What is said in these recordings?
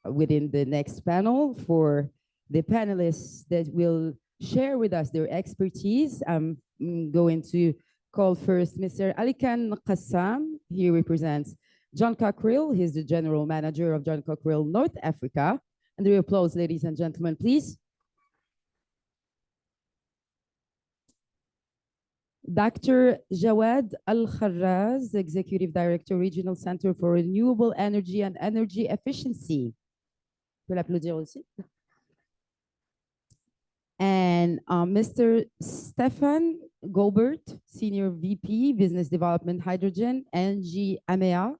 within the next panel for the panelists that will share with us their expertise. I'm going to call first Mr. Alikan Qassam. He represents John Cockrell. He's the general manager of John Cockrell North Africa. And the applause, ladies and gentlemen, please. Dr. Jawad Al-Kharraz, Executive Director, Regional Center for Renewable Energy and Energy Efficiency. Je peux l'applaudir aussi. And Mr. Stefan Gobert, Senior VP, Business Development, Hydrogen, NG AMEA.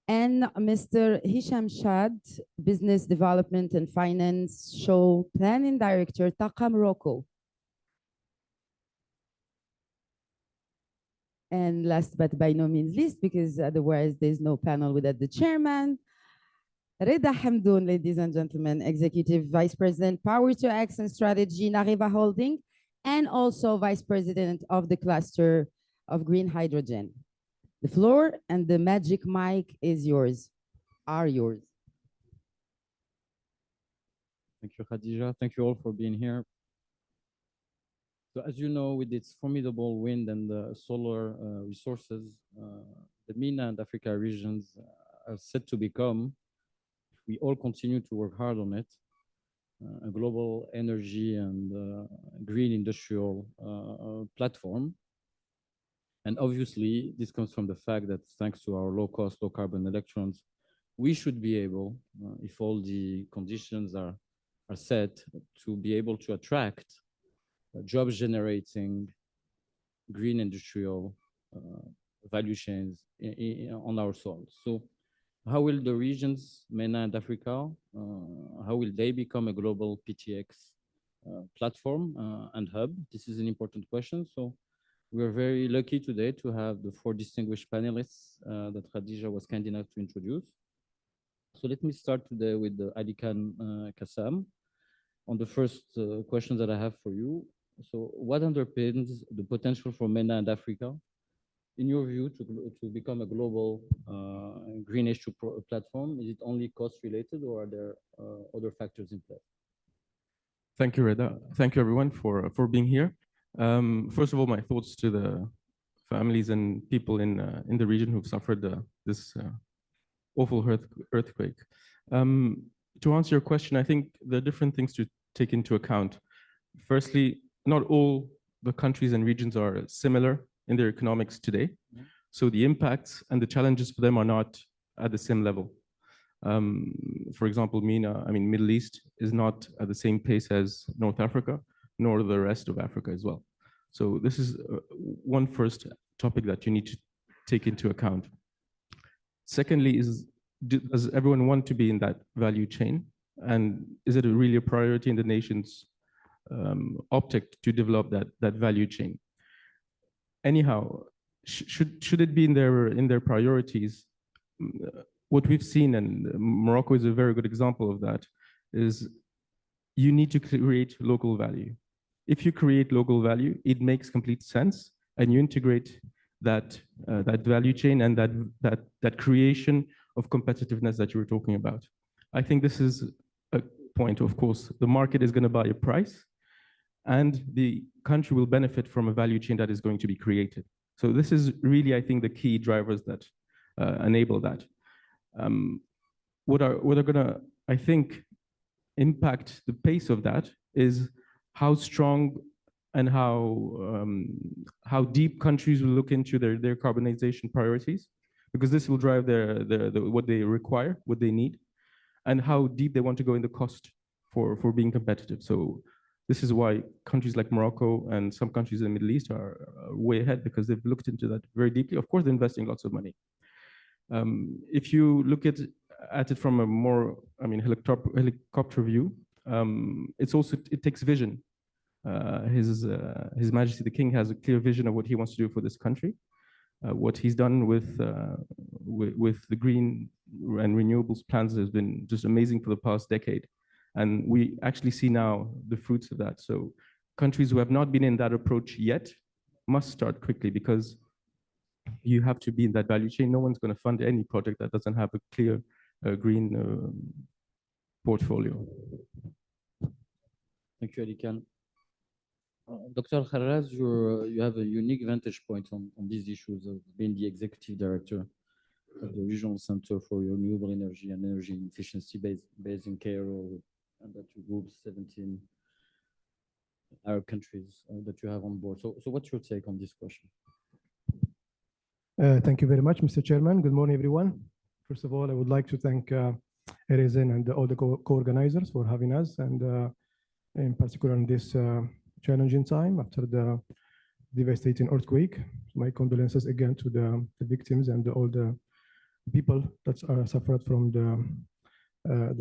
And Mr. Hisham Shad, Business Development and Financial Planning Director, Taqa Morocco. And last but by no means least, because otherwise there's no panel without the chairman, Reda Hamdoun, ladies and gentlemen, Executive Vice President, Power to X and Strategy, Nareva Holding, and also Vice President of the Cluster of Green Hydrogen. The floor and the magic mic is yours, are yours. Thank you, Khadija. Thank you all for being here. So as you know, with its formidable wind and solar resources, the MENA and Africa regions are set to become, if we all continue to work hard on it, a global energy and green industrial platform. And obviously, this comes from the fact that thanks to our low-cost, low-carbon electrons, we should be able, if all the conditions are set, to be able to attract jobs-generating green industrial value chains on our soil. So how will the regions, MENA and Africa, how will they become a global PTX platform and hub? This is an important question. So we're very lucky today to have the 4 distinguished panelists that Khadija was kind enough to introduce. So let me start today with Alikan Qassam on the first question that I have for you. So what underpins the potential for MENA and Africa, in your view, to become a global green H2 platform? Is it only cost related or are there other factors in play? Thank you, Reda. Thank you, everyone, for being here. First of all, my thoughts to the families and people in the region who've suffered this awful earthquake. To answer your question, I think there are different things to take into account. Firstly, not all the countries and regions are similar in their economics today. So the impacts and the challenges for them are not at the same level. For example, MENA, Middle East is not at the same pace as North Africa, nor the rest of Africa as well. So this is one first topic that you need to take into account. Secondly, does everyone want to be in that value chain? And is it really a priority in the nation's optic to develop that value chain? Anyhow, should it be in their priorities? What we've seen, and Morocco is a very good example of that, is you need to create local value. If you create local value, it makes complete sense, and you integrate that value chain and that creation of competitiveness that you were talking about. I think this is a point. Of course, the market is going to buy a price, and the country will benefit from a value chain that is going to be created. So this is really, I think, the key drivers that enable that. What are going to, I think, impact the pace of that is how strong and how deep countries will look into their carbonization priorities, because this will drive what they require, what they need, and how deep they want to go in the cost for being competitive. So this is why countries like Morocco and some countries in the Middle East are way ahead, because they've looked into that very deeply. Of course, they're investing lots of money. If you look at it from a more, helicopter view, it takes vision. His Majesty the King has a clear vision of what he wants to do for this country. What he's done with the green and renewables plans has been just amazing for the past decade. And we actually see now the fruits of that. So countries who have not been in that approach yet must start quickly, because you have to be in that value chain. No one's going to fund any project that doesn't have a clear green portfolio. Thank you, Alikan. Dr. Kharraz, you have a unique vantage point on these issues of being the executive director of the Regional Center for Renewable Energy and Energy Efficiency based in Cairo, and that you group 17 Arab countries that you have on board. So what's your take on this question? Thank you very much, Mr. Chairman. Good morning, everyone. First of all, I would like to thank Erizin and all the co-organizers for having us, and in particular in this challenging time after the devastating earthquake. My condolences again to the victims and all the people that suffered from the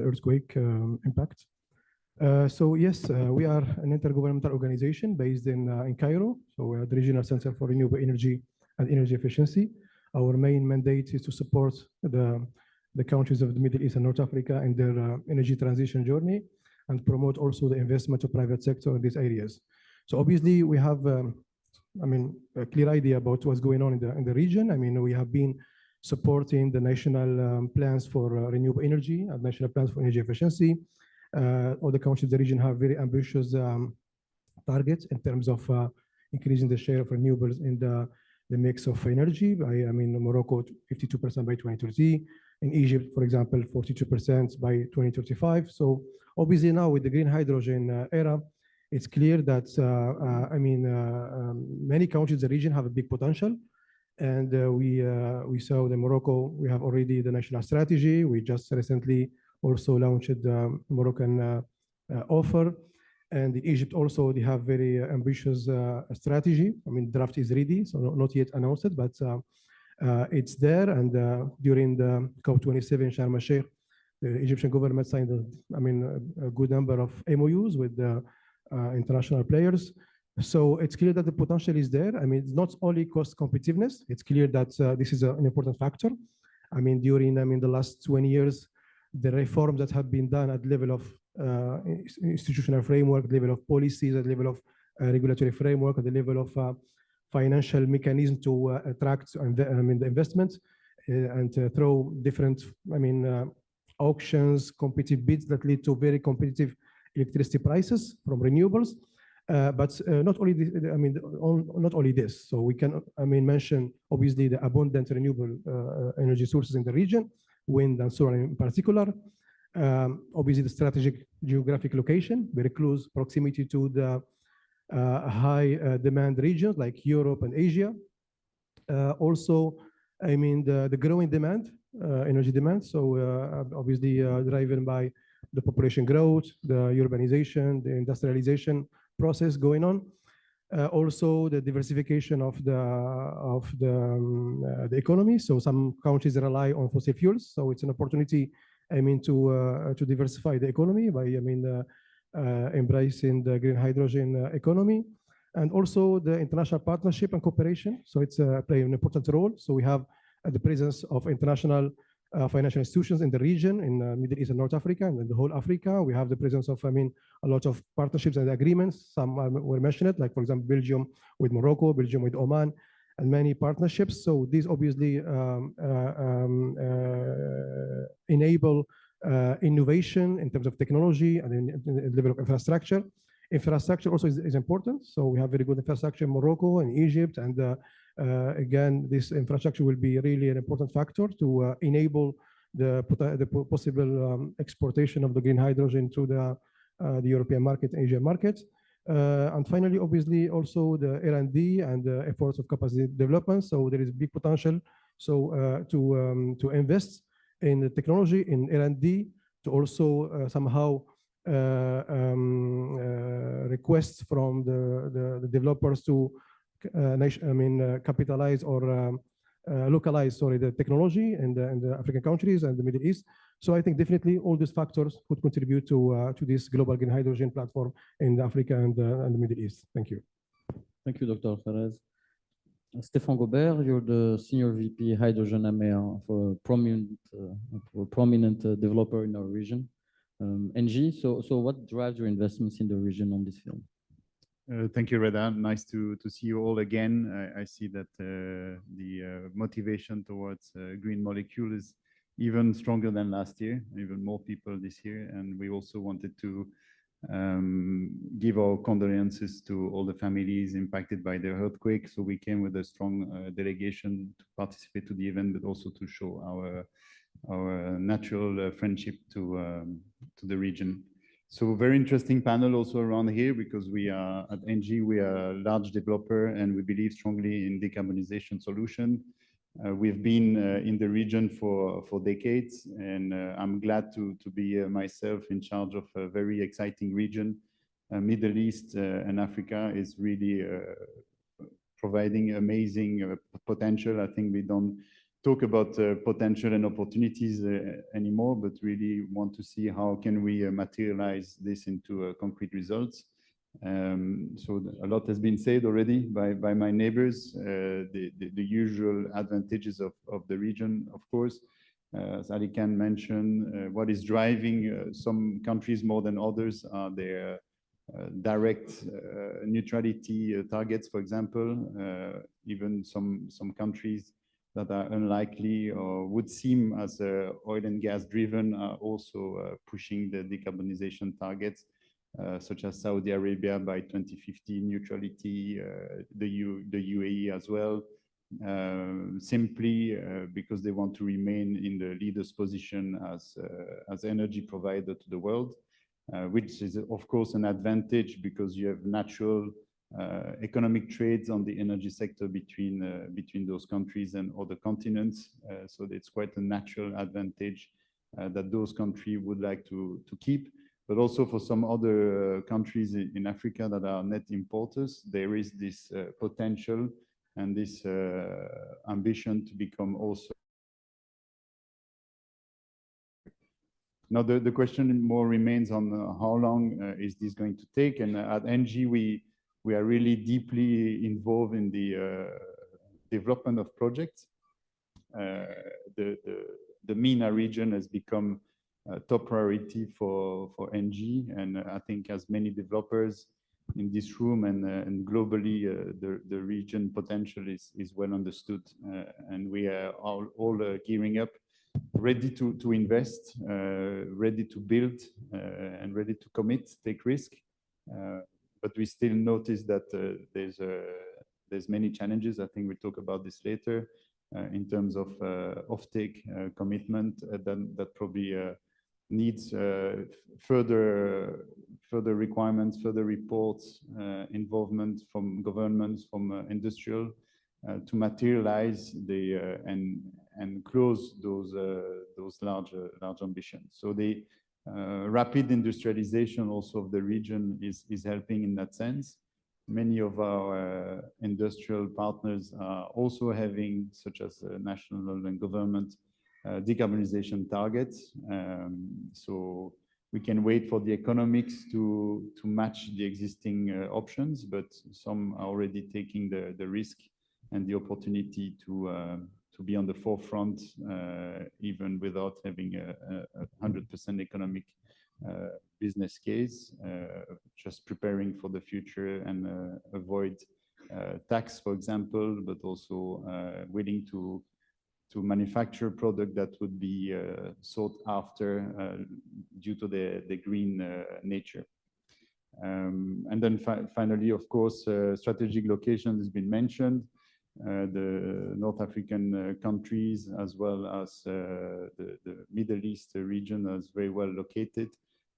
earthquake impact. So yes, we are an intergovernmental organization based in Cairo. So we are the Regional Center for Renewable Energy and Energy Efficiency. Our main mandate is to support the countries of the Middle East and North Africa in their energy transition journey, and promote also the investment of private sector in these areas. So obviously we have, a clear idea about what's going on in the region. I mean, we have been supporting the national plans for renewable energy and national plans for energy efficiency. All the countries in the region have very ambitious targets in terms of increasing the share of renewables in the mix of energy. Morocco, 52% by 2030. In Egypt, for example, 42% by 2035. So obviously now with the green hydrogen era, it's clear that many countries in the region have a big potential. And we saw in Morocco, we have already the national strategy. We just recently also launched the Moroccan offer. And in Egypt also, they have very ambitious strategy. Draft is ready, so not yet announced, but it's there. And during the COP27 in Sharm el-Sheikh, the Egyptian government signed a good number of MOUs with the international players. So it's clear that the potential is there. It's not only cost competitiveness. It's clear that this is an important factor. During the last 20 years, the reforms that have been done at the level of institutional framework, at the level of policies, at the level of regulatory framework, at the level of financial mechanism to attract the investments and through different auctions, competitive bids that lead to very competitive electricity prices from renewables. But not only this. So we can mention obviously the abundant renewable energy sources in the region, wind and solar in particular. Obviously the strategic geographic location, very close proximity to the high demand regions like Europe and Asia. Also, the growing demand, energy demand. So obviously driven by the population growth, the urbanization, the industrialization process going on. Also the diversification of the economy. So some countries rely on fossil fuels. So it's an opportunity, to diversify the economy by embracing the green hydrogen economy. And also the international partnership and cooperation. So it's play an important role. So we have the presence of international financial institutions in the region, in Middle East and North Africa, and in the whole Africa. We have the presence of, a lot of partnerships and agreements. Some were mentioned, like for example, Belgium with Morocco, Belgium with Oman, and many partnerships. So these obviously enable innovation in terms of technology and in the level of infrastructure. Infrastructure also is important. So we have very good infrastructure in Morocco and Egypt. And again, this infrastructure will be really an important factor to enable the possible exportation of the green hydrogen to the European market, Asian market. And finally, obviously, also the R&D and the efforts of capacity development. So there is big potential to invest in the technology, in R&D, to also somehow requests from the developers to capitalize or localize, the technology in the African countries and the Middle East. So I think definitely all these factors could contribute to this global green hydrogen platform in Africa and the Middle East. Thank you. Thank you, Dr. Kharraz. Stéphane Gobert, you're the Senior VP Hydrogen AMEA for a prominent developer in our region, NG. So what drives your investments in the region on this field? Thank you, Reda. Nice to see you all again. I see that the motivation towards green molecule is even stronger than last year, even more people this year. And we also wanted to give our condolences to all the families impacted by the earthquake. So we came with a strong delegation to participate to the event, but also to show our natural friendship to the region. So very interesting panel also around here, because we are at NG, we are a large developer and we believe strongly in decarbonization solution. We've been in the region for decades, and I'm glad to be myself in charge of a very exciting region. Middle East and Africa is really providing amazing potential. I think we don't talk about potential and opportunities anymore, but really want to see how can we materialize this into concrete results. So a lot has been said already by my neighbors, the usual advantages of the region, of course. As Ali Khan mentioned, what is driving some countries more than others are their direct neutrality targets, for example. Even some countries that are unlikely or would seem as oil and gas driven are also pushing the decarbonization targets, such as Saudi Arabia by 2050 neutrality, the UAE as well, simply because they want to remain in the leader's position as energy provider to the world, which is of course an advantage because you have natural economic trades on the energy sector between those countries and other continents. So it's quite a natural advantage that those countries would like to keep. But also for some other countries in Africa that are net importers, there is this potential and this ambition to become also. Now the question more remains on how long is this going to take, and at NG we are really deeply involved in the development of projects. The MENA region has become a top priority for NG, and I think as many developers in this room and globally, the region potential is well understood, and we are all gearing up, ready to invest, ready to build, and ready to commit, take risk. But we still notice that there's many challenges. I think we'll talk about this later in terms of offtake commitment that probably needs further requirements, further reports, involvement from governments, from industrial to materialize and close those large ambitions. So the rapid industrialization also of the region is helping in that sense. Many of our industrial partners are also having, such as national and government, decarbonization targets. So we can wait for the economics to match the existing options, but some are already taking the risk and the opportunity to be on the forefront, even without having a 100% economic business case, just preparing for the future and avoid tax, for example, but also willing to manufacture product that would be sought after due to the green nature. And then finally, of course, strategic location has been mentioned. The North African countries, as well as the Middle East region, is very well located,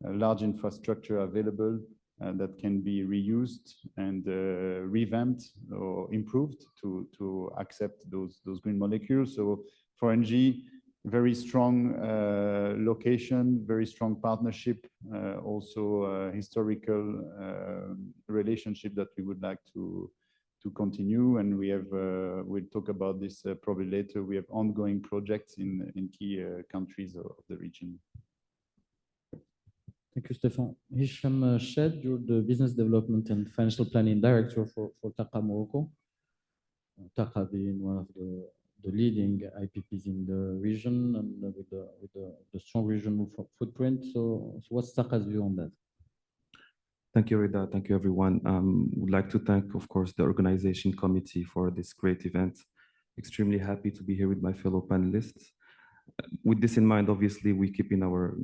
large infrastructure available that can be reused and revamped or improved to accept those green molecules. So for NG, very strong location, very strong partnership, also historical relationship that we would like to continue. And we have, we'll talk about this probably later. We have ongoing projects in key countries of the region. Thank you, Stefan. Hisham Shed, you're the Business Development and Financial Planning Director for TAQA Morocco. TAQA being one of the leading IPPs in the region and with the strong regional footprint. So what's TAQA's view on that? Thank you, Rida. Thank you, everyone. Would like to thank, of course, the organization committee for this great event. Extremely happy to be here with my fellow panelists. With this in mind, obviously, we keep in our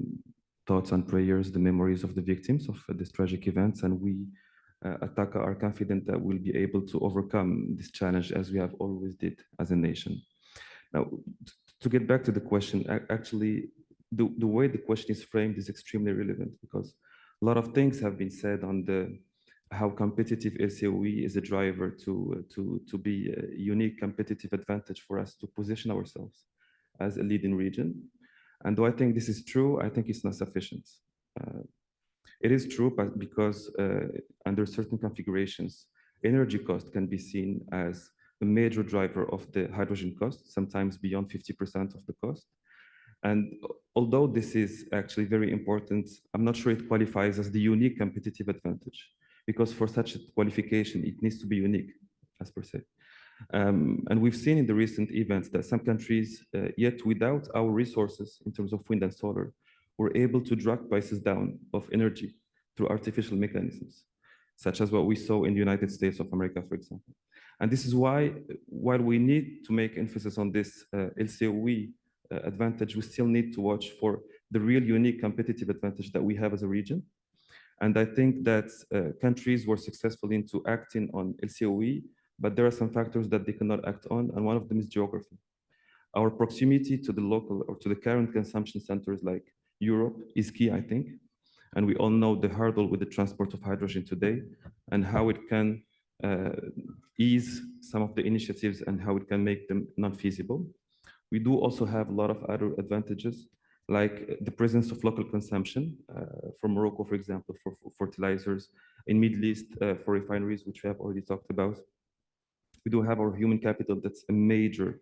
thoughts and prayers the memories of the victims of this tragic events, and we at TACA are confident that we'll be able to overcome this challenge as we have always did as a nation. Now, to get back to the question, actually, the way the question is framed is extremely relevant because a lot of things have been said on how competitive LCOE is a driver to be a unique competitive advantage for us to position ourselves as a leading region. And though I think this is true, I think it's not sufficient. It is true, but because under certain configurations, energy cost can be seen as a major driver of the hydrogen cost, sometimes beyond 50% of the cost. And although this is actually very important, I'm not sure it qualifies as the unique competitive advantage, because for such a qualification, it needs to be unique, as per se. And we've seen in the recent events that some countries, yet without our resources in terms of wind and solar, were able to drag prices down of energy through artificial mechanisms, such as what we saw in the United States of America, for example. And this is why, while we need to make emphasis on this LCOE advantage, we still need to watch for the real unique competitive advantage that we have as a region. And I think that countries were successful into acting on LCOE, but there are some factors that they cannot act on, and one of them is geography. Our proximity to the local or to the current consumption centers like Europe is key, I think. And we all know the hurdle with the transport of hydrogen today and how it can ease some of the initiatives and how it can make them non-feasible. We do also have a lot of other advantages, like the presence of local consumption from Morocco, for example, for fertilizers, in Middle East for refineries, which we have already talked about. We do have our human capital that's a major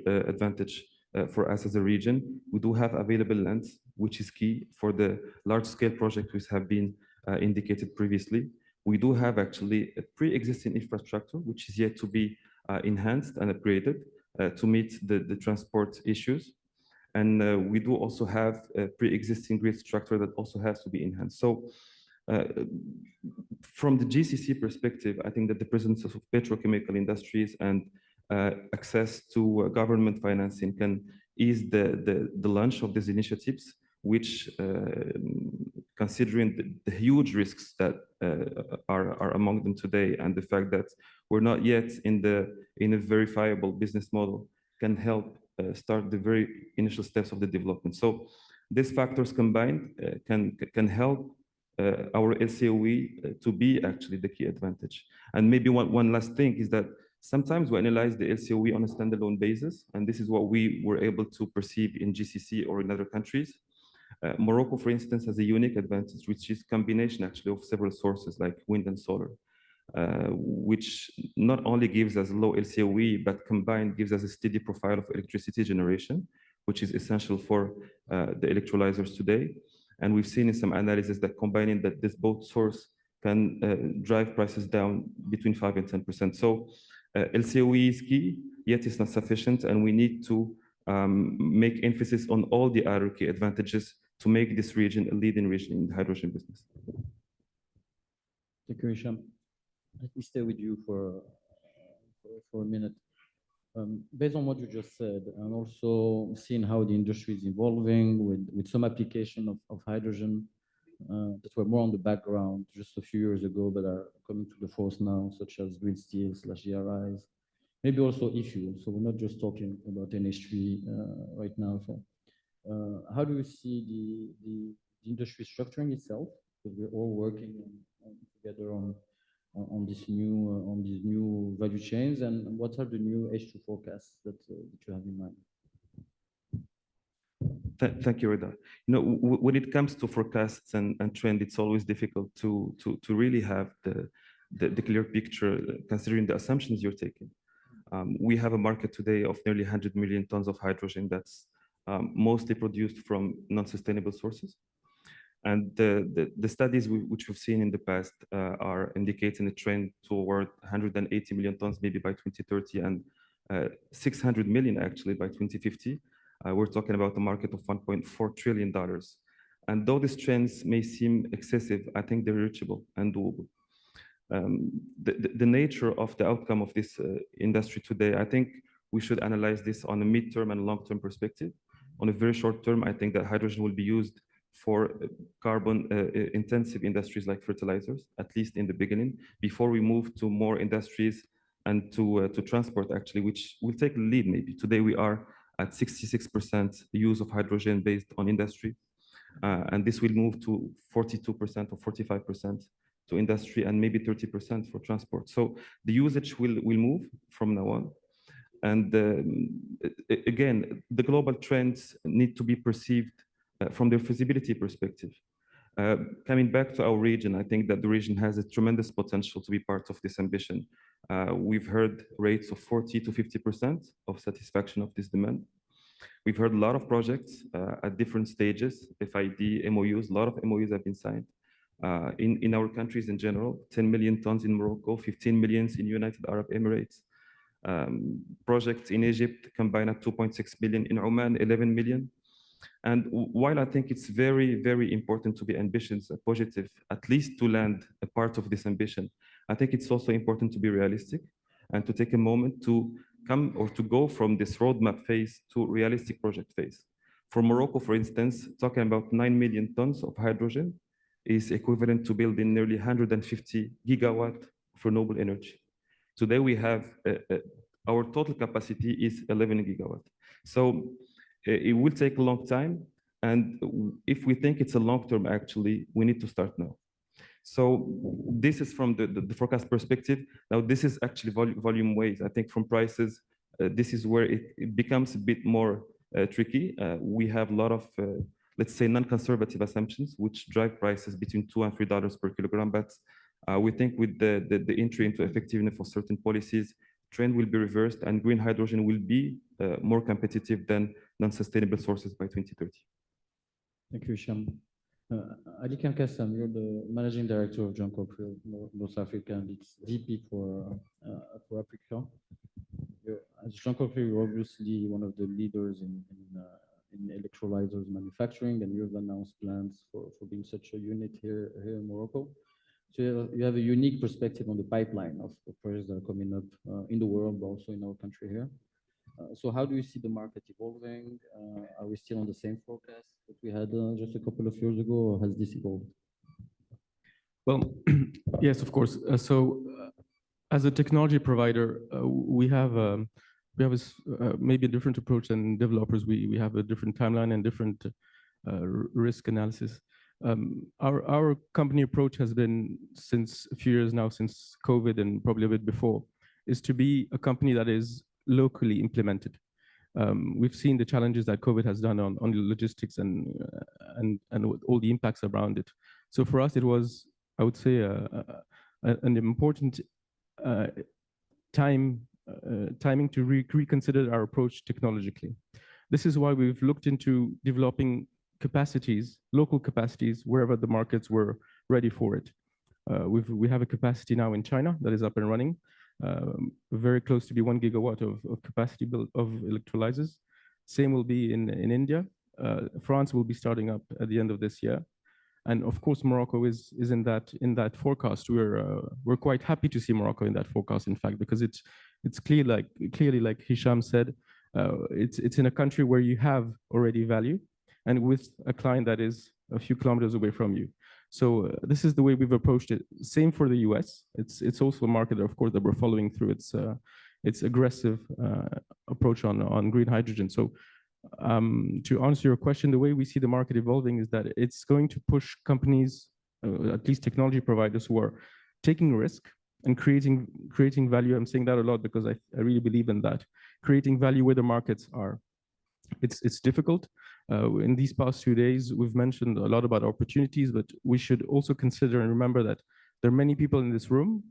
advantage for us as a region. We do have available land, which is key for the large-scale projects which have been indicated previously. We do have actually a pre-existing infrastructure, which is yet to be enhanced and upgraded to meet the transport issues. And we do also have a pre-existing grid structure that also has to be enhanced. So from the GCC perspective, I think that the presence of petrochemical industries and access to government financing can ease the launch of these initiatives, which considering the huge risks that are among them today and the fact that we're not yet in a verifiable business model, can help start the very initial steps of the development. So these factors combined can help our LCOE to be actually the key advantage. And maybe one last thing is that sometimes we analyze the LCOE on a standalone basis, and this is what we were able to perceive in GCC or in other countries. Morocco, for instance, has a unique advantage, which is combination actually of several sources like wind and solar, which not only gives us low LCOE, but combined gives us a steady profile of electricity generation, which is essential for the electrolyzers today. And we've seen in some analysis that combining that this both source can drive prices down between 5 and 10%. So LCOE is key, yet it's not sufficient, and we need to make emphasis on all the other key advantages to make this region a leading region in the hydrogen business. Thank you, Hisham. Let me stay with you for a minute. Based on what you just said, and also seeing how the industry is evolving with some application of hydrogen that were more on the background just a few years ago, but are coming to the force now, such as green steel/DRIs, maybe also e-fuel. So we're not just talking about NH3 right now. So how do you see the industry structuring itself? Because we're all working together on these new value chains, and what are the new H2 forecasts that you have in mind? Thank you, Rida. You know, when it comes to forecasts and trend, it's always difficult to really have the clear picture considering the assumptions you're taking. We have a market today of nearly 100 million tons of hydrogen that's mostly produced from non-sustainable sources. And the studies which we've seen in the past are indicating a trend toward 180 million tons maybe by 2030 and 600 million actually by 2050. We're talking about a market of $1.4 trillion. And though these trends may seem excessive, I think they're reachable and doable. The nature of the outcome of this industry today, I think we should analyze this on a mid-term and long-term perspective. On a very short term, I think that hydrogen will be used for carbon intensive industries like fertilizers, at least in the beginning, before we move to more industries and to transport actually, which will take the lead maybe. Today we are at 66% use of hydrogen based on industry. And this will move to 42% or 45% to industry and maybe 30% for transport. So the usage will move from now on. And again, the global trends need to be perceived from their feasibility perspective. Coming back to our region, I think that the region has a tremendous potential to be part of this ambition. We've heard rates of 40 to 50% of satisfaction of this demand. We've heard a lot of projects at different stages, FID, MOUs, a lot of MOUs have been signed. In our countries in general, 10 million tons in Morocco, 15 million in United Arab Emirates. Projects in Egypt combine at 2.6 billion, in Oman, 11 million. And while I think it's very, very important to be ambitious and positive, at least to land a part of this ambition, I think it's also important to be realistic and to take a moment to come or to go from this roadmap phase to realistic project phase. For Morocco, for instance, talking about 9 million tons of hydrogen is equivalent to building nearly 150 gigawatt of renewable energy. Today we have, our total capacity is 11 gigawatt. So it will take a long time. And if we think it's a long term, actually, we need to start now. So this is from the forecast perspective. Now, this is actually volume ways. I think from prices, this is where it becomes a bit more tricky. We have a lot of, let's say, non-conservative assumptions, which drive prices between $2 and $3 per kilogram. But we think with the entry into effectiveness for certain policies, trend will be reversed and green hydrogen will be more competitive than non-sustainable sources by 2030. Thank you, Hicham. Ali Kassam, you're the managing director of John Cockerill, North Africa, and it's VP for Africa. As John Cockerill, you're obviously one of the leaders in electrolyzers manufacturing, and you've announced plans for being such a unit here in Morocco. So you have a unique perspective on the pipeline of projects that are coming up in the world, but also in our country here. So how do you see the market evolving? Are we still on the same forecast that we had just a couple of years ago, or has this evolved? Well, yes, of course. As a technology provider, we have maybe a different approach than developers. We have a different timeline and different risk analysis. Our company approach has been, since a few years now, since COVID and probably a bit before, is to be a company that is locally implemented. We've seen the challenges that COVID has done on the logistics and all the impacts around it. So for us, it was, I would say, an important timing to reconsider our approach technologically. This is why we've looked into developing capacities, local capacities, wherever the markets were ready for it. We have a capacity now in China that is up and running, very close to be 1 gigawatt of capacity built of electrolyzers. Same will be in India. France will be starting up at the end of this year. And of course, Morocco is in that forecast. We're quite happy to see Morocco in that forecast, in fact, because it's clearly like Hicham said, it's in a country where you have already value and with a client that is a few kilometers away from you. So this is the way we've approached it. Same for the US. It's also a market, of course, that we're following through its aggressive approach on green hydrogen. So to answer your question, the way we see the market evolving is that it's going to push companies, at least technology providers, who are taking risk and creating value. I'm saying that a lot because I really believe in that. Creating value where the markets are. It's difficult. In these past 2 days, we've mentioned a lot about opportunities, but we should also consider and remember that there are many people in this room,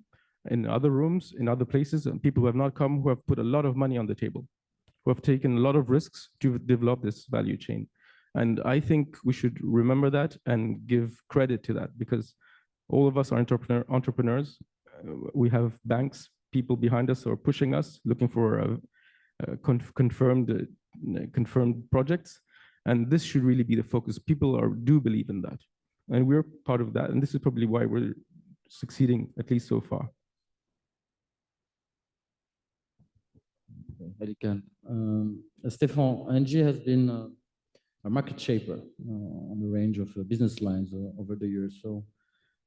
in other rooms, in other places, and people who have not come, who have put a lot of money on the table, who have taken a lot of risks to develop this value chain. And I think we should remember that and give credit to that, because all of us are entrepreneurs. We have banks, people behind us who are pushing us, looking for confirmed projects. And this should really be the focus. People do believe in that. And we're part of that. And this is probably why we're succeeding, at least so far. Alikan. Stefan, NG has been a market shaper on a range of business lines over the years. So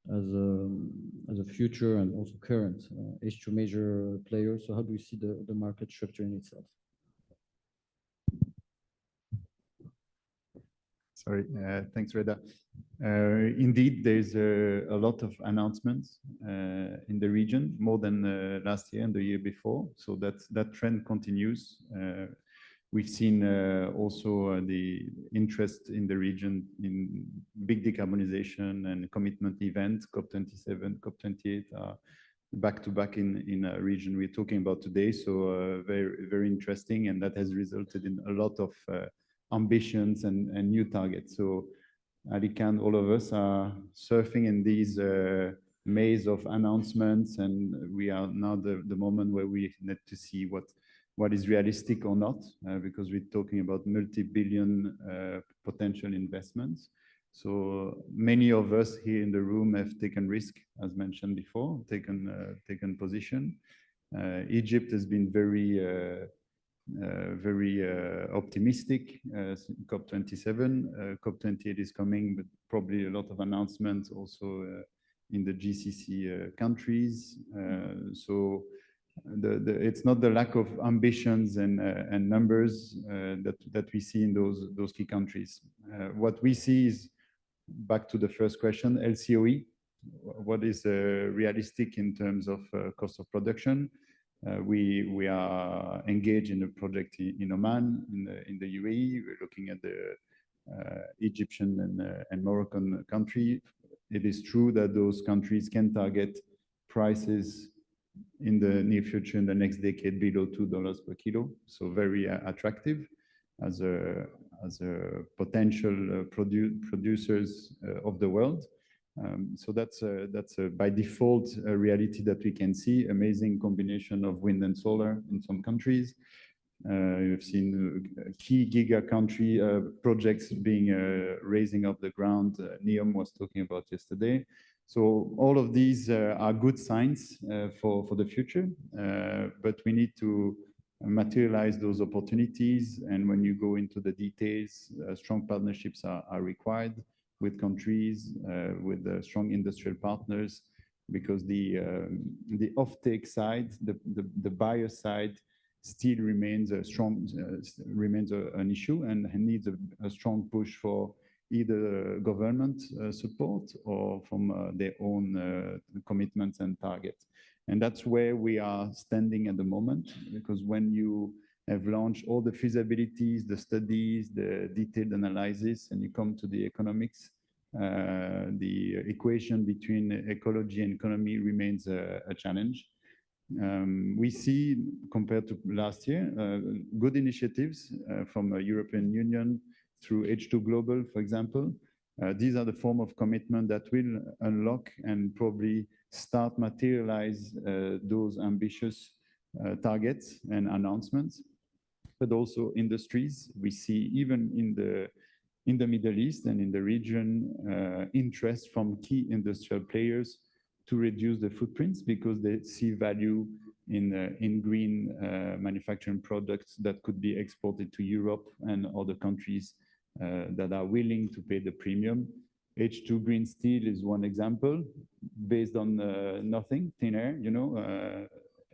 as a future and also current H2 major player, so how do you see the market structuring itself? Sorry, thanks, Reda. Indeed, there's a lot of announcements in the region, more than last year and the year before. So that trend continues. We've seen also the interest in the region in big decarbonization and commitment events, COP27, COP28 are back to back in a region we're talking about today. So very, very interesting. And that has resulted in a lot of ambitions and new targets. So Alikan, all of us are surfing in these maze of announcements, and we are now the moment where we need to see what is realistic or not, because we're talking about multi-billion potential investments. So many of us here in the room have taken risk, as mentioned before, taken position. Egypt has been very optimistic. COP27, COP28 is coming, but probably a lot of announcements also in the GCC countries. So it's not the lack of ambitions and numbers that we see in those key countries. What we see is, back to the first question, LCOE. What is realistic in terms of cost of production? We are engaged in a project in Oman, in the UAE. We're looking at the Egyptian and Moroccan country. It is true that those countries can target prices in the near future, in the next decade, below $2 per kilo. So very attractive as a potential producers of the world. So that's by default a reality that we can see. Amazing combination of wind and solar in some countries. You've seen key giga country projects being raising up the ground. Neom was talking about yesterday. So all of these are good signs for the future, but we need to materialize those opportunities. And when you go into the details, strong partnerships are required with countries, with strong industrial partners, because the offtake side, the buyer side, still remains an issue and needs a strong push for either government support or from their own commitments and targets. And that's where we are standing at the moment, because when you have launched all the feasibilities, the studies, the detailed analysis, and you come to the economics, the equation between ecology and economy remains a challenge. We see, compared to last year, good initiatives from the European Union through H2 Global, for example. These are the form of commitment that will unlock and probably start materialize those ambitious targets and announcements, but also industries. We see even in the Middle East and in the region, interest from key industrial players to reduce the footprints because they see value in green manufacturing products that could be exported to Europe and other countries that are willing to pay the premium. H2 Green Steel is one example, based on nothing, thin air,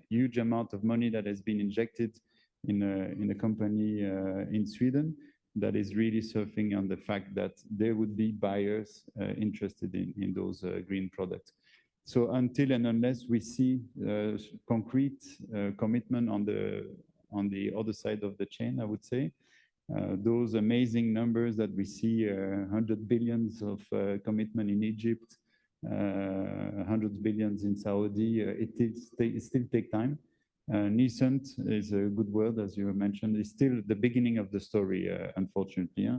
huge amount of money that has been injected in a company in Sweden that is really surfing on the fact that there would be buyers interested in those green products. So until and unless we see concrete commitment on the other side of the chain, I would say, those amazing numbers that we see, 100 billions of commitment in Egypt, 100 billions in Saudi, it still take time. Nascent is a good word, as you mentioned. It's still the beginning of the story, unfortunately.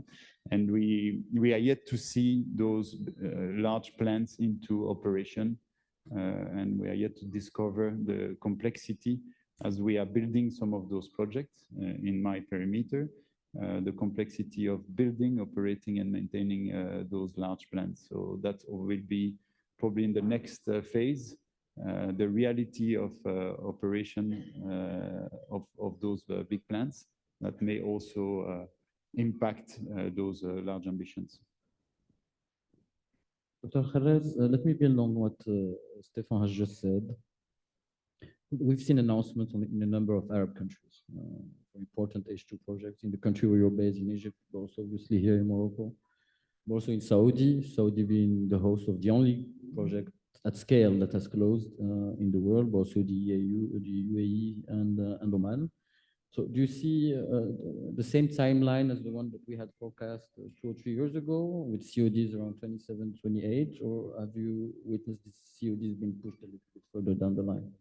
And we are yet to see those large plants into operation. And we are yet to discover the complexity as we are building some of those projects in my perimeter. the complexity of building, operating, and maintaining those large plants. So that will be probably in the next phase, the reality of operation of those big plants that may also impact those large ambitions. Dr. Khalez, let me build on what Stefan has just said. We've seen announcements in a number of Arab countries for important H2 projects in the country where you're based in Egypt, but also obviously here in Morocco, but also in Saudi being the host of the only project at scale that has closed in the world, but also the UAE and Oman. So do you see the same timeline as the one that we had forecast 2 or 3 years ago with CODs around 27, 28, or have you witnessed these CODs being pushed a little bit further down the line?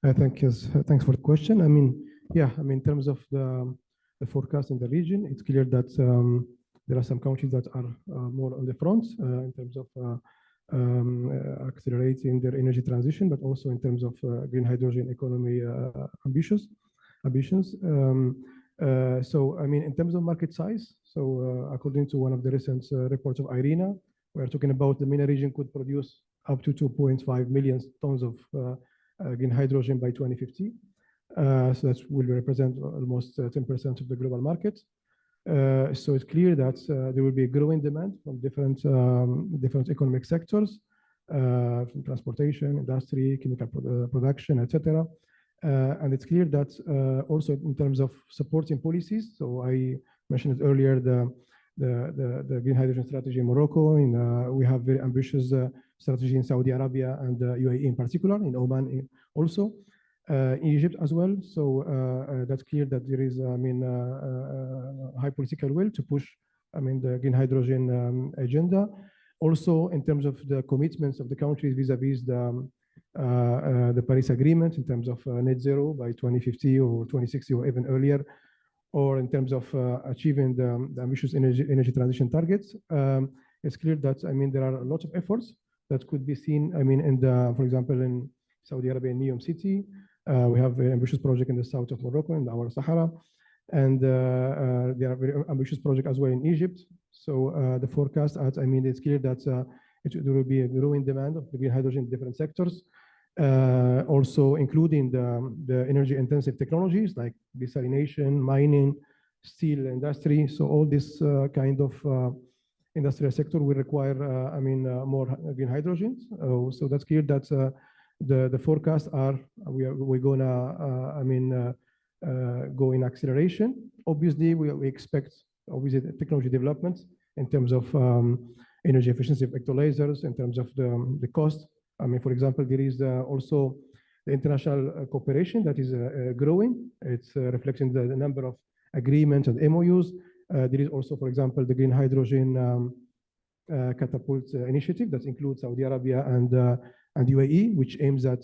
Thanks for the question. I mean, in terms of the forecast in the region, it's clear that there are some countries that are more on the front in terms of accelerating their energy transition, but also in terms of green hydrogen economy ambitions. So, I mean, in terms of market size, so according to one of the recent reports of IRENA, we're talking about the MENA region could produce up to 2.5 million tons of green hydrogen by 2050. So that will represent almost 10% of the global market. So it's clear that there will be a growing demand from different economic sectors, from transportation, industry, chemical production, etc. And it's clear that also in terms of supporting policies. So I mentioned earlier the green hydrogen strategy in Morocco, and we have very ambitious strategy in Saudi Arabia and UAE in particular, in Oman also. In Egypt as well. So that's clear that there is, I mean, high political will to push, I mean, the green hydrogen agenda. Also, in terms of the commitments of the countries vis-a-vis the Paris Agreement in terms of net zero by 2050 or 2060 or even earlier, or in terms of achieving the ambitious energy transition targets. It's clear that, I mean, there are a lot of efforts that could be seen, I mean, for example, in Saudi Arabia, in Neom City. We have an ambitious project in the south of Morocco, in our Sahara, and there are very ambitious projects as well in Egypt. So the forecast, I mean, it's clear that there will be a growing demand of green hydrogen in different sectors, also including the energy-intensive technologies like desalination, mining, steel industry. So all this kind of industrial sector will require, I mean, more green hydrogen. So that's clear that the forecasts are we're gonna I mean go in acceleration. Obviously, we expect obviously the technology developments in terms of energy efficiency of electrolyzers, in terms of the cost. I mean, for example, there is also the international cooperation that is growing. It's reflecting the number of agreements and MOUs. There is also, for example, the green hydrogen catapult initiative that includes Saudi Arabia and UAE, which aims at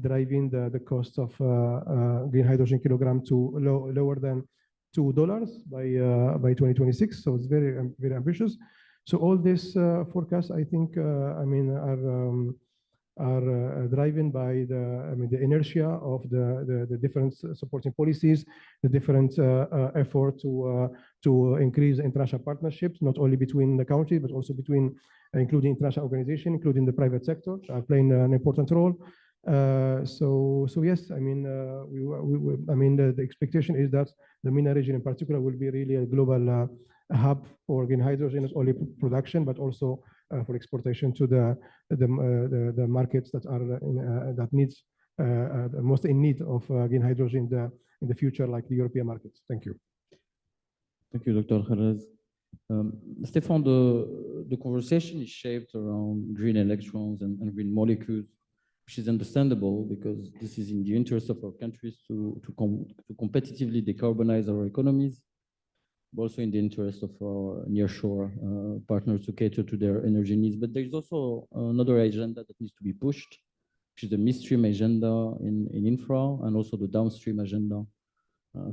driving the cost of green hydrogen kilogram to lower than $2 by 2026. So it's very very ambitious. So all this forecasts, I think, I mean, are driven by the inertia of the different supporting policies, the different effort to increase international partnerships, not only between the countries, but also between including international organizations, including the private sector, are playing an important role. So yes, I mean, I mean, the expectation is that the MENA region in particular will be really a global hub for green hydrogen, not only production, but also for exportation to the markets that are that needs most in need of green hydrogen in the future, like the European markets. Thank you. Thank you, Dr. Khalez. Stefan, the conversation is shaped around green electrons and green molecules, which is understandable because this is in the interest of our countries to competitively decarbonize our economies, but also in the interest of our nearshore partners to cater to their energy needs. But there's also another agenda that needs to be pushed, which is the midstream agenda in infra, and also the downstream agenda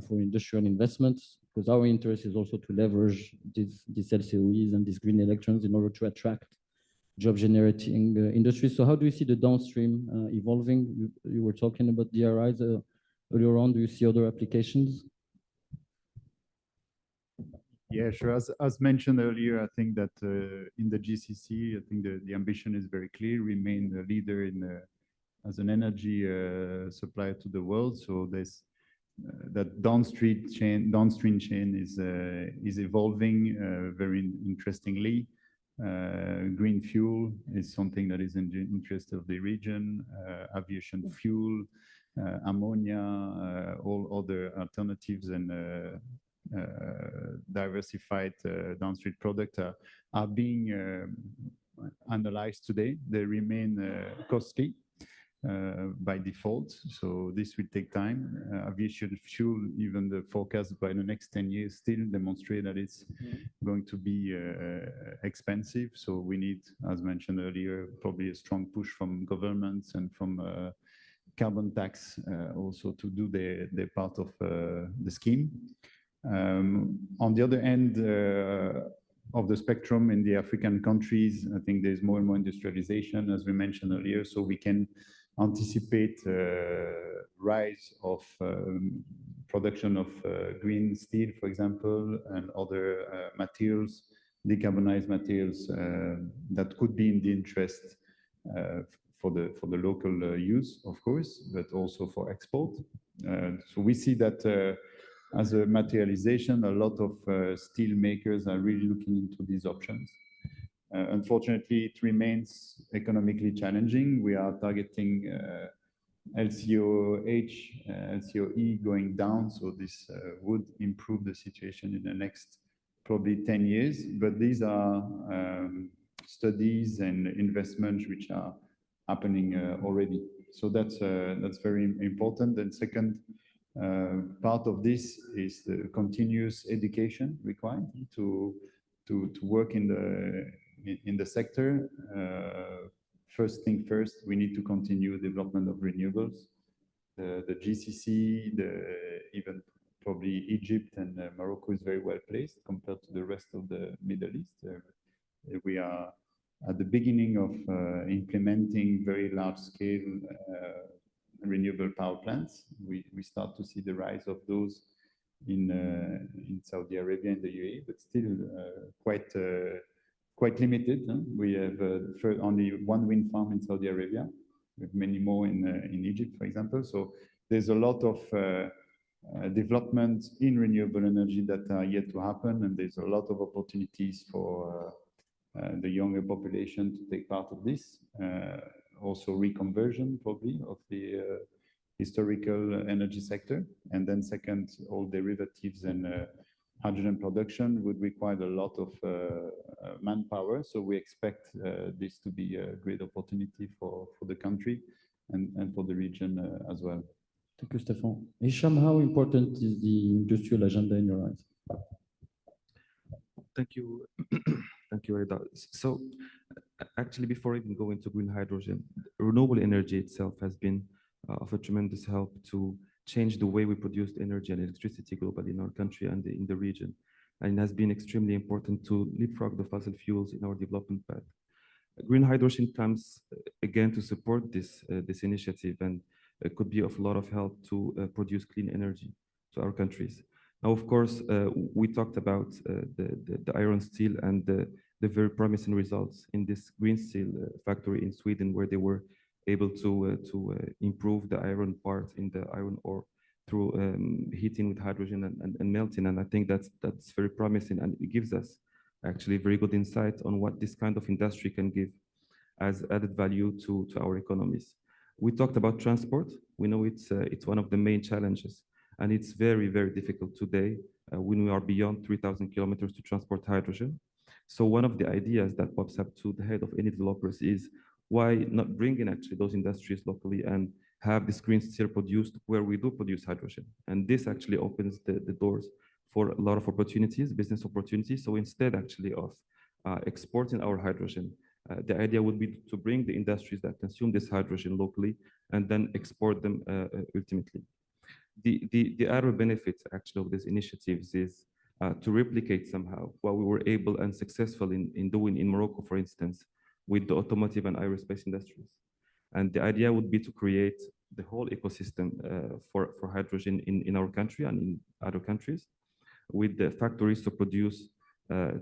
for industrial investments, because our interest is also to leverage these LCOEs and these green electrons in order to attract job-generating industries. So how do you see the downstream evolving? You were talking about DRIs earlier on. Do you see other applications? Yeah, sure. As mentioned earlier, I think that in the GCC, I think the ambition is very clear, remain the leader in as an energy supplier to the world. So there's that downstream chain is evolving very interestingly. Green fuel is something that is in the interest of the region. Aviation fuel, ammonia, all other alternatives and diversified downstream products are being analyzed today. They remain costly by default, so this will take time. Aviation fuel, even the forecast by the next 10 years still demonstrate that it's going to be expensive. So we need, as mentioned earlier, probably a strong push from governments and from carbon tax also to do their part of the scheme. On the other end of the spectrum, in the African countries, I think there's more and more industrialization, as we mentioned earlier, so we can anticipate rise of production of green steel, for example, and other materials, decarbonized materials that could be in the interest for the local use, of course, but also for export. So we see that as a materialization, a lot of steel makers are really looking into these options. Unfortunately, it remains economically challenging. We are targeting LCOH, LCOE going down, so this would improve the situation in the next probably 10 years. But these are studies and investments which are happening already. So that's very important. And second, part of this is the continuous education required to work in the sector. First thing first, we need to continue development of renewables. The GCC, even probably Egypt and Morocco is very well placed compared to the rest of the Middle East. We are at the beginning of implementing very large scale renewable power plants. We start to see the rise of those in Saudi Arabia and the UAE, but still quite limited. We have only one wind farm in Saudi Arabia, with many more in Egypt, for example. So there's a lot of development in renewable energy that are yet to happen, and there's a lot of opportunities for the younger population to take part of this. Also reconversion probably of the historical energy sector. And then second, all derivatives and hydrogen production would require a lot of manpower. So we expect this to be a great opportunity for the country and for the region as well. Thank you, Stefan. Hicham, how important is the industrial agenda in your eyes? Thank you. Thank you, Reda. So actually, before even going to green hydrogen, renewable energy itself has been of a tremendous help to change the way we produce energy and electricity globally in our country and in the region. And it has been extremely important to leapfrog the fossil fuels in our development path. Green hydrogen comes again to support this initiative, and it could be of a lot of help to produce clean energy to our countries. Now, of course, we talked about the iron steel and the very promising results in this green steel factory in Sweden, where they were able to improve the iron part in the iron ore through heating with hydrogen and melting. And I think that's very promising, and it gives us actually very good insight on what this kind of industry can give as added value to our economies. We talked about transport. We know it's one of the main challenges, and it's very, very difficult today when we are beyond 3,000 kilometers to transport hydrogen. So one of the ideas that pops up to the head of any developers is, why not bring in actually those industries locally and have this green steel produced where we do produce hydrogen? And this actually opens the doors for a lot of opportunities, business opportunities. So instead actually of exporting our hydrogen, the idea would be to bring the industries that consume this hydrogen locally and then export them ultimately. The other benefits actually of these initiatives is to replicate somehow what we were able and successful in doing in Morocco, for instance, with the automotive and aerospace industries. And the idea would be to create the whole ecosystem for hydrogen in our country and in other countries. with the factories to produce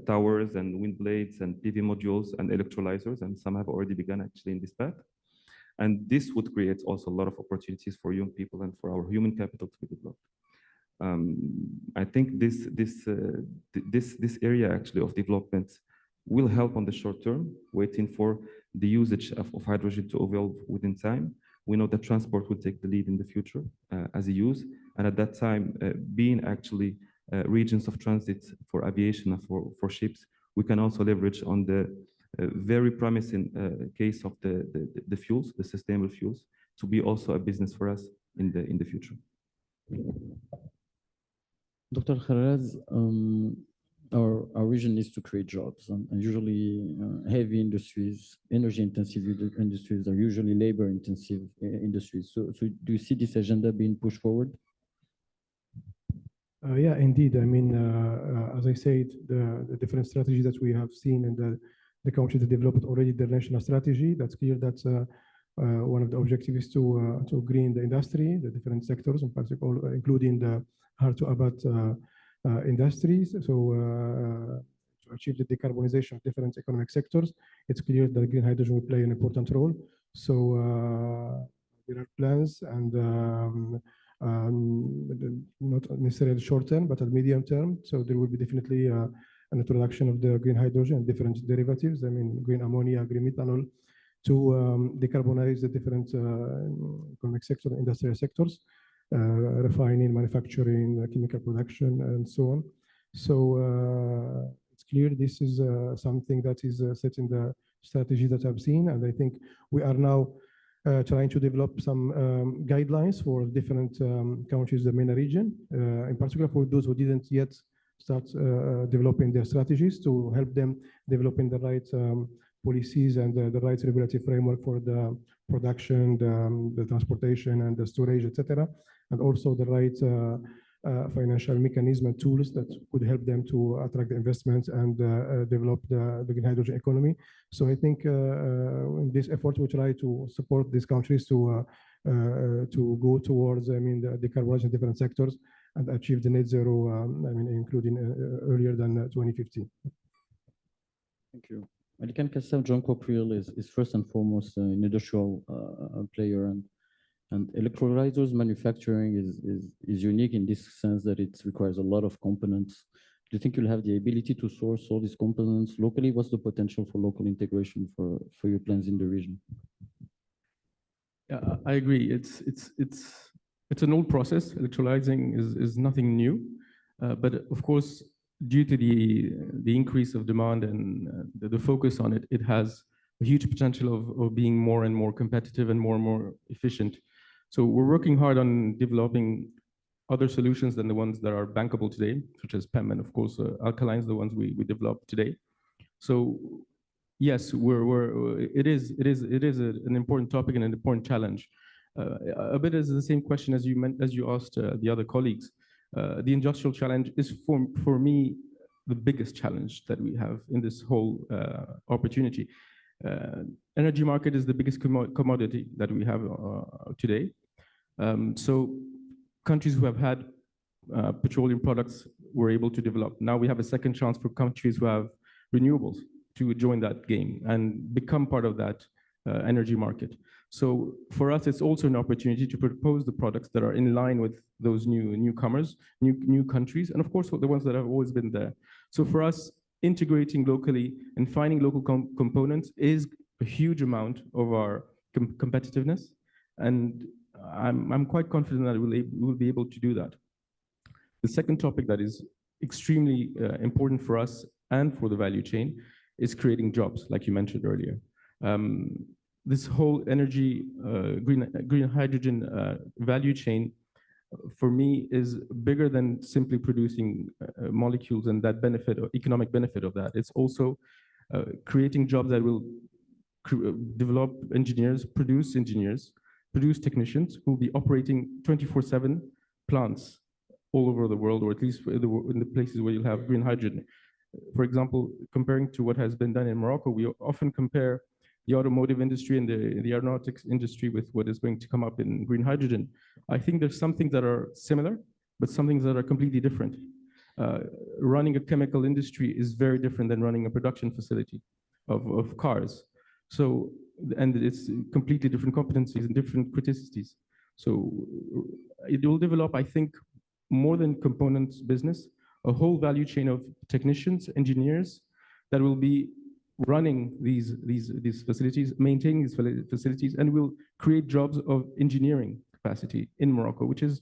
towers and wind blades and PV modules and electrolyzers, and some have already begun actually in this path. And this would create also a lot of opportunities for young people and for our human capital to be developed. I think this area actually of development will help on the short term, waiting for the usage of hydrogen to evolve within time. We know that transport will take the lead in the future as a use, and at that time, being actually regions of transit for aviation and for ships, we can also leverage on the very promising case of the fuels, the sustainable fuels, to be also a business for us in the future. Dr. Kharaz, our vision is to create jobs, and usually heavy industries, energy-intensive industries are usually labor-intensive industries. So do you see this agenda being pushed forward? Yeah, indeed. I mean, as I said, the different strategies that we have seen in the countries that developed already their national strategy, that's clear that one of the objectives is to green the industry, the different sectors, in particular, including the hard-to-abate industries. So to achieve the decarbonization of different economic sectors, it's clear that green hydrogen will play an important role. So there are plans and not necessarily short term, but at medium term. So there will be definitely an introduction of the green hydrogen and different derivatives. I mean, green ammonia, green methanol, to decarbonize the different economic sector, industrial sectors, refining, manufacturing, chemical production, and so on. So it's clear this is something that is set in the strategy that I've seen, and I think we are now trying to develop some guidelines for different countries, the MENA region, in particular for those who didn't yet start developing their strategies, to help them developing the right policies and the right regulatory framework for the production, the transportation, and the storage, etc., and also the right financial mechanism and tools that could help them to attract the investments and develop the green hydrogen economy. So I think in this effort, we try to support these countries to go towards, I mean, the decarbonization in different sectors and achieve the net zero, I mean, including earlier than 2050. Thank you. Alican Kassav, John Copriel is first and foremost an industrial player, and electrolyzers manufacturing is unique in this sense that it requires a lot of components. Do you think you'll have the ability to source all these components locally? What's the potential for local integration for your plans in the region? Yeah, I agree. It's an old process. Electrolyzing is nothing new, but of course, due to the increase of demand and the focus on it, it has a huge potential of being more and more competitive and more efficient. So we're working hard on developing other solutions than the ones that are bankable today, such as PEM and of course alkalines, the ones we develop today. So yes, it is an important topic and an important challenge. A bit as the same question as you asked the other colleagues. The industrial challenge is for me the biggest challenge that we have in this whole opportunity. Energy market is the biggest commodity that we have today. So countries who have had petroleum products were able to develop. Now we have a second chance for countries who have renewables to join that game and become part of that energy market. So for us, it's also an opportunity to propose the products that are in line with those newcomers, new countries, and of course the ones that have always been there. So for us, integrating locally and finding local components is a huge amount of our competitiveness, and I'm quite confident that we'll be able to do that. The second topic that is extremely important for us and for the value chain is creating jobs, like you mentioned earlier. This whole energy, green hydrogen value chain, for me, is bigger than simply producing molecules and that benefit or economic benefit of that. It's also creating jobs that will develop engineers, produce technicians who will be operating 24/7 plants all over the world, or at least in the places where you'll have green hydrogen. For example, comparing to what has been done in Morocco, we often compare the automotive industry and the aeronautics industry with what is going to come up in green hydrogen. I think there's some things that are similar, but some things that are completely different. Running a chemical industry is very different than running a production facility of cars. So, and it's completely different competencies and different criticities. So it will develop, I think, more than components business, a whole value chain of technicians, engineers that will be running these facilities, maintaining these facilities, and will create jobs of engineering capacity in Morocco, which is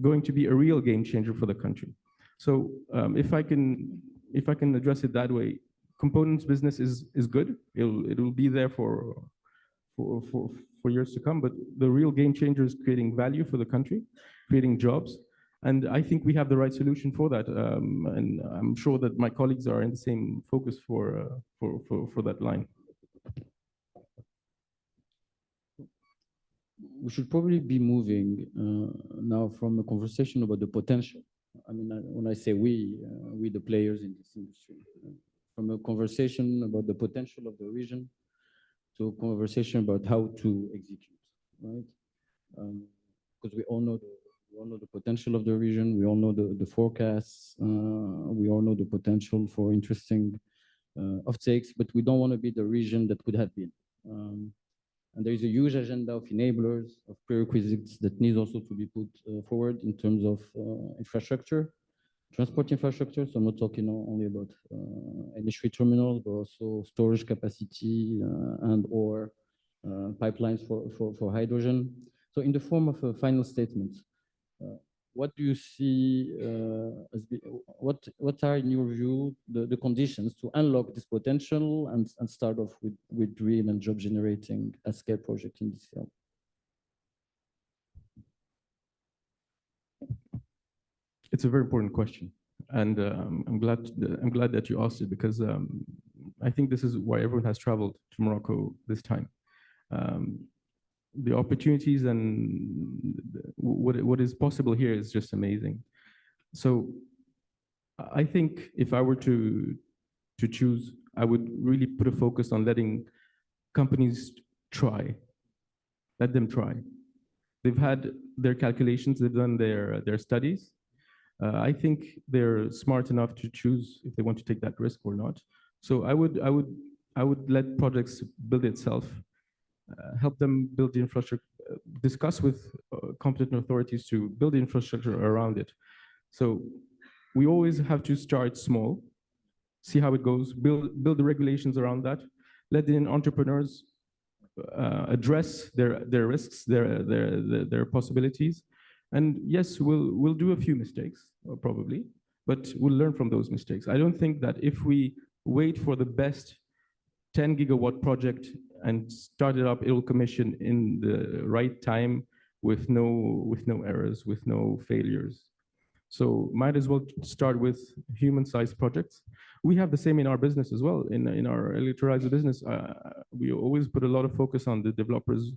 going to be a real game changer for the country. So if I can address it that way, components business is good. It will be there for years to come. But the real game changer is creating value for the country, creating jobs. And I think we have the right solution for that. And I'm sure that my colleagues are in the same focus for that line. We should probably be moving now from a conversation about the potential. I mean, when I say we the players in this industry, from a conversation about the potential of the region to a conversation about how to execute, right? Because we all know the potential of the region. We all know the forecasts. We all know the potential for interesting offtakes, but we don't want to be the region that could have been. And there is a huge agenda of enablers, of prerequisites that needs also to be put forward in terms of infrastructure, transport infrastructure. So I'm not talking only about industry terminals, but also storage capacity and or pipelines for hydrogen. So in the form of a final statement, what do you see what are, in your view, the conditions to unlock this potential and start off with real and job generating a scale project in this field? It's a very important question, and I'm glad that you asked it, because I think this is why everyone has traveled to Morocco this time. The opportunities and what is possible here is just amazing. So I think if I were to choose, I would really put a focus on letting companies try. Let them try. They've had their calculations, they've done their studies. I think they're smart enough to choose if they want to take that risk or not. So I would let projects build itself. Help them build the infrastructure, discuss with competent authorities to build the infrastructure around it. So we always have to start small, see how it goes, build the regulations around that, let the entrepreneurs address their risks, their possibilities. And yes, we'll do a few mistakes, probably, but we'll learn from those mistakes. I don't think that if we wait for the best 10 gigawatt project and start it up, it will commission in the right time with no errors, with no failures. So might as well start with human-sized projects. We have the same in our business as well. In our electrolyzer business, we always put a lot of focus on the developers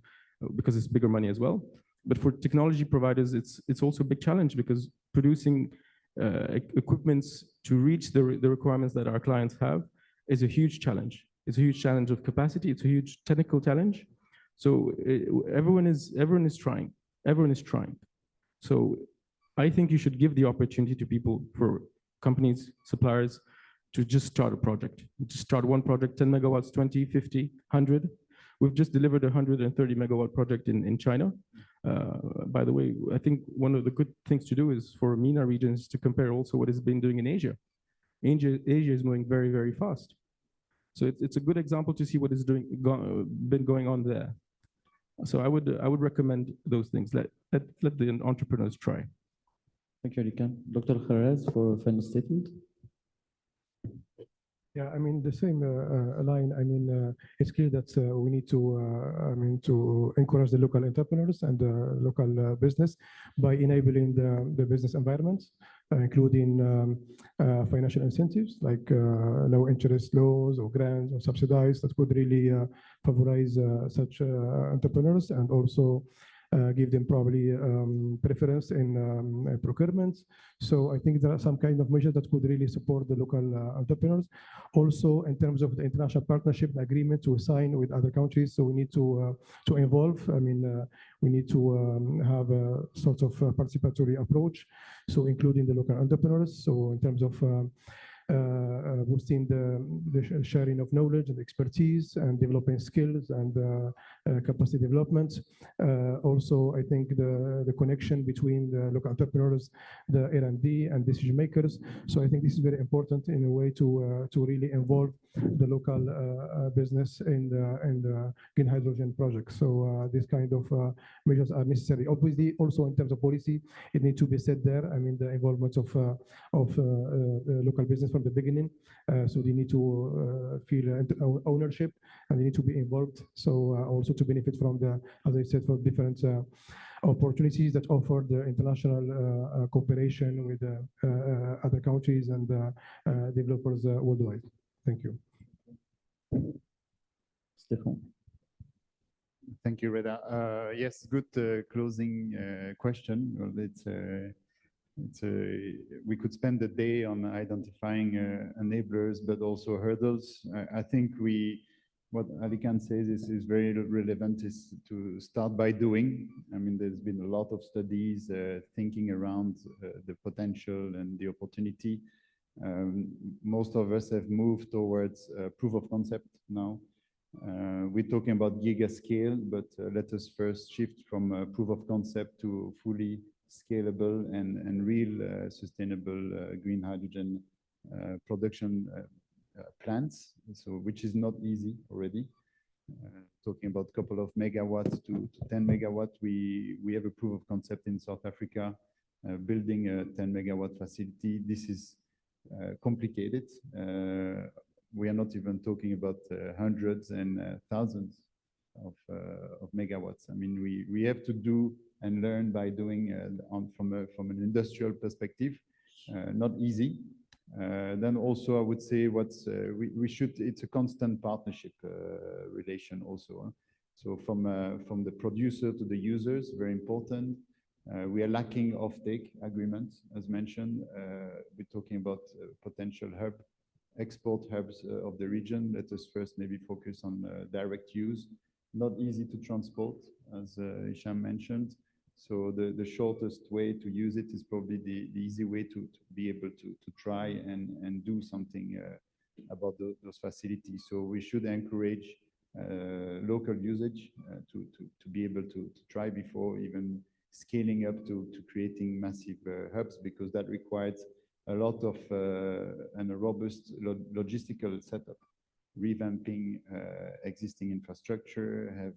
because it's bigger money as well. But for technology providers, it's also a big challenge, because producing equipments to reach the requirements that our clients have is a huge challenge. It's a huge challenge of capacity. It's a huge technical challenge. So everyone is trying. Everyone is trying. So I think you should give the opportunity to people, for companies, suppliers, to just start a project. Just start one project, 10 megawatts, 20, 50, 100. We've just delivered a 130 megawatt project in China. By the way, I think one of the good things to do is for MENA regions to compare also what it's been doing in Asia. Asia is moving very, very fast. So it's a good example to see what is been going on there. So I would recommend those things. Let the entrepreneurs try. Thank you, Alikan. Dr. Kharez for a final statement. Yeah, I mean, the same line. I mean, it's clear that we need to encourage the local entrepreneurs and the local business by enabling the business environment, including financial incentives like low interest loans or grants or subsidies that could really favorize such entrepreneurs, and also give them probably preference in procurement. So I think there are some kind of measures that could really support the local entrepreneurs. Also, in terms of the international partnership agreement to sign with other countries, so we need to involve. I mean, we need to have a sort of participatory approach, so including the local entrepreneurs. So in terms of boosting the sharing of knowledge and expertise and developing skills and capacity development. Also, I think the connection between the local entrepreneurs, the R&D and decision makers. So I think this is very important in a way to really involve the local business in the green hydrogen project. So this kind of measures are necessary. Obviously, also in terms of policy, it needs to be said there. I mean, the involvement of local business from the beginning. So they need to feel ownership and they need to be involved. So also to benefit from the, as I said, for different opportunities that offer the international cooperation with other countries and developers worldwide. Thank you. Stefan. Thank you, Reda. Yes, good closing question. Well, we could spend the day on identifying enablers, but also hurdles. I think what Alican says is very relevant, is to start by doing. I mean, there's been a lot of studies thinking around the potential and the opportunity. Most of us have moved towards proof of concept now. We're talking about giga scale, but let us first shift from proof of concept to fully scalable and real sustainable green hydrogen production plants, so which is not easy already. Talking about a couple of megawatts to 10 megawatts, we have a proof of concept in South Africa, building a 10 megawatt facility. This is complicated. We are not even talking about hundreds and thousands of megawatts. I mean, we have to do and learn by doing from an industrial perspective. Not easy. Then also I would say it's a constant partnership relation also. So from the producer to the users, very important. We are lacking offtake agreements, as mentioned. We're talking about potential export hubs of the region. Let us first maybe focus on direct use. Not easy to transport, as Hicham mentioned. So the shortest way to use it is probably the easy way to be able to try and do something about those facilities. So we should encourage local usage to be able to try before even scaling up to creating massive hubs, because that requires a lot of and a robust logistical setup, revamping existing infrastructure, have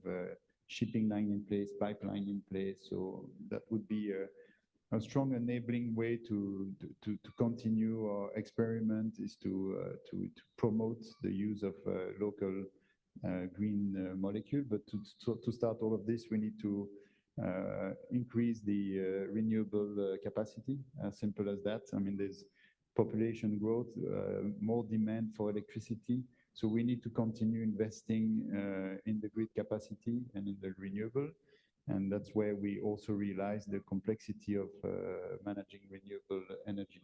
shipping line in place, pipeline in place. So that would be a strong enabling way to continue our experiment, is to promote the use of local green molecule. But to start all of this, we need to increase the renewable capacity, as simple as that. I mean, there's population growth, more demand for electricity. So we need to continue investing in the grid capacity and in the renewable. And that's where we also realize the complexity of managing renewable energy.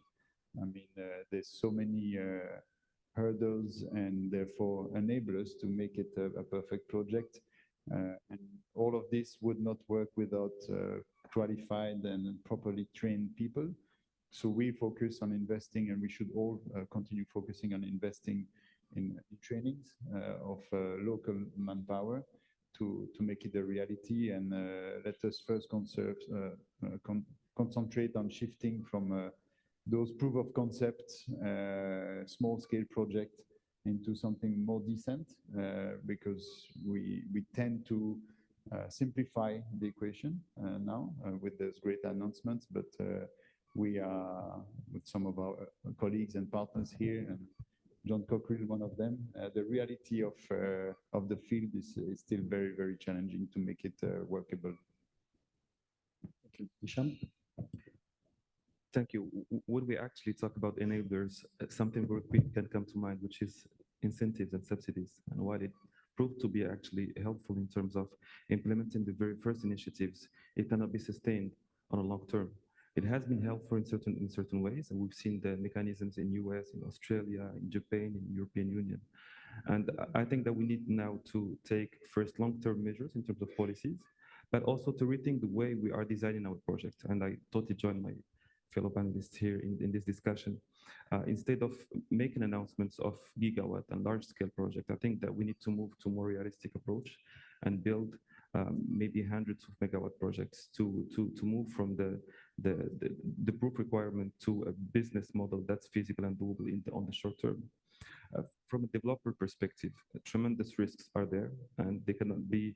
I mean, there's so many hurdles and therefore enablers to make it a perfect project. And all of this would not work without qualified and properly trained people. So we focus on investing, and we should all continue focusing on investing in trainings of local manpower to make it a reality. And let us first concentrate on shifting from those proof of concept, small scale project into something more decent, because we tend to simplify the equation now with those great announcements. But we are, with some of our colleagues and partners here, and John Cockerill, one of them, the reality of the field is still very, very challenging to make it workable. Thank you. Hicham? Thank you. When we actually talk about enablers, something very quick can come to mind, which is incentives and subsidies. And proved to be actually helpful in terms of implementing the very first initiatives, it cannot be sustained on a long term. It has been helpful in certain ways, and we've seen the mechanisms in US, in Australia, in Japan, in European Union. And I think that we need now to take first long-term measures in terms of policies, but also to rethink the way we are designing our project. And I totally join my fellow panelists here in this discussion. Instead of making announcements of gigawatt and large-scale projects, I think that we need to move to a more realistic approach and build maybe hundreds of megawatt projects to move from the proof requirement to a business model that's feasible and doable on the short term. From a developer perspective, tremendous risks are there, and they cannot be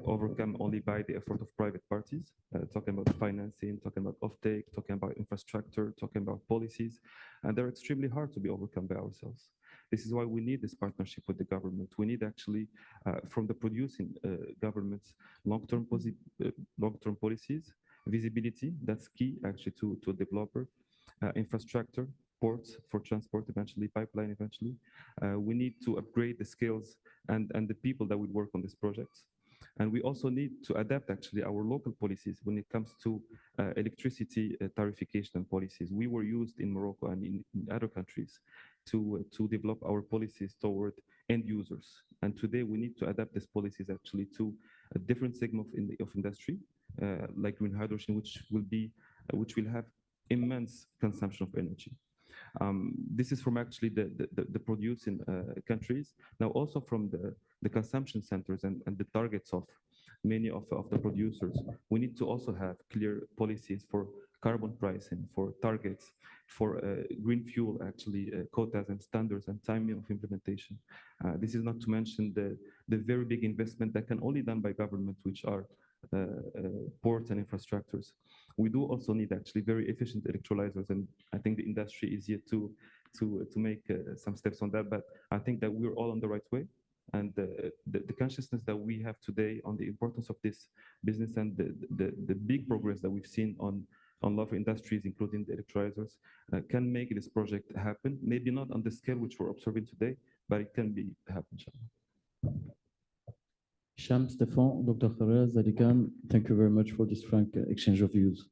overcome only by the effort of private parties, talking about financing, talking about offtake, talking about infrastructure, talking about policies, and they're extremely hard to be overcome by ourselves. This is why we need this partnership with the government. We need actually, from the producing governments, long-term policies, visibility, that's key actually to a developer, infrastructure, ports for transport eventually, pipeline eventually. We need to upgrade the skills and the people that will work on these projects. And we also need to adapt actually our local policies when it comes to electricity tarification policies. We were used in Morocco and in other countries to develop our policies toward end users. And today we need to adapt these policies actually to a different segment of industry, like green hydrogen, which will have immense consumption of energy. This is from actually the producing countries. Now also from the consumption centers and the targets of many of the producers, we need to also have clear policies for carbon pricing, for targets, for green fuel actually quotas and standards and timing of implementation. This is not to mention the very big investment that can only be done by governments, which are ports and infrastructures. We do also need actually very efficient electrolyzers, and I think the industry is yet to make some steps on that. But I think that we're all on the right way, and the consciousness that we have today on the importance of this business and the big progress that we've seen on a lot of industries, including the electrolyzers, can make this project happen. Maybe not on the scale which we're observing today, but it can be happen. Sham, Stefan, Dr. Faraz, Alikan, thank you very much for this frank exchange of views.